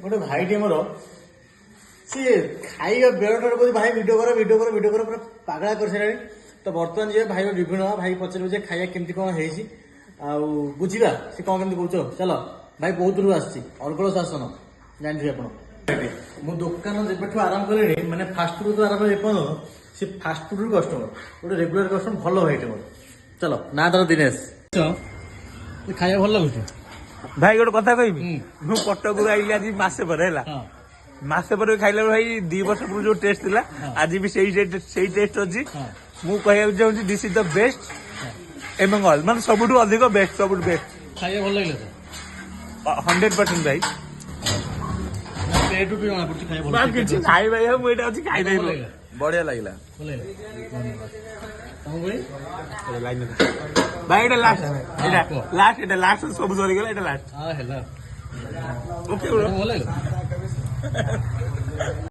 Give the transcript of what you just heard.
गोटे भाई मोर सी खाଇବା ବେଳଟାରେ କହୁଛି ଭାଇ ଭିଡ଼ିଓ କର ପୁରା ପାଗଳା କରିସାରିଲାଣି। ତ ବର୍ତ୍ତମାନ ଯିବେ ଭାଇ ବିଭିନ୍ନ ଭାଇ ପଚାରିବୁ ଯେ ଖାଇବା କେମିତି କଣ ହେଇଛି ଆଉ ବୁଝିବା ସେ କଣ କେମିତି କହୁଛ। ଚାଲ ଭାଇ ବହୁତ ଦୂରରୁ ଆସିଛି ଅଲଗଳ ଶାସନ ଜାଣିଥିବେ ଆପଣ। ମୁଁ ଦୋକାନ ଯେବେଠୁ ଆରମ୍ଭ କଲିଣି ମାନେ ଫାଷ୍ଟଫୁଡ୍ ଆରମ୍ଭ ଏପର୍ଯ୍ୟନ୍ତ ସେ ଫାଷ୍ଟଫୁଡ୍ କଷ୍ଟମର ଗୋଟେ ରେଗୁଲାର କଷ୍ଟମର ଭଲ ଭାଇଟେ ମୋର। ଚାଲ ନା ତାର ଦିନେଶ ଖାଇବା ଭଲ ଲାଗୁଛି ଭାଇ। ଗୋଟେ କଥା କହିବି ମୁଁ କଟକରୁ ଆଇଲି ଆଜି ମାସେ ପରେ ହେଲା। ମାସେ ପରେ ଖାଇଲା ଭାଇ 2 ବର୍ଷ ପୂର୍ବରୁ ଯୋଉ ଟେଷ୍ଟ ଥିଲା ଆଜି ବି ସେଇ ଟେଷ୍ଟ ଅଛି। ମୁଁ କହିବାକୁ ଚାହୁଁଛି this is the best among all ମାନେ ସବୁଠୁ ଅଧିକ ବେଷ୍ଟ ସବୁଠୁ ବେଷ୍ଟ। ଖାଇବା ଭଲ ଲାଗିଲା ତ 100% ଭାଇ। ଏଠୁ ବି ଜଣା ପଡୁଛି ଖାଇବା ଭଲ କିଛି ଖାଇ ଭାଇ ମୁଁ ଏଇଟା ଅଛି ଖାଇଦେଇ ବଢିଆ ଲାଗିଲା ଭାଇ। ଏଇଟା ଲାଷ୍ଟ ଏଇଟା ଲାଷ୍ଟ ସବୁ ସରିଗଲା ଏଇଟା ଲାଷ୍ଟ। ହେଲା ଓକେ ଭଲ ଲାଗିଲା।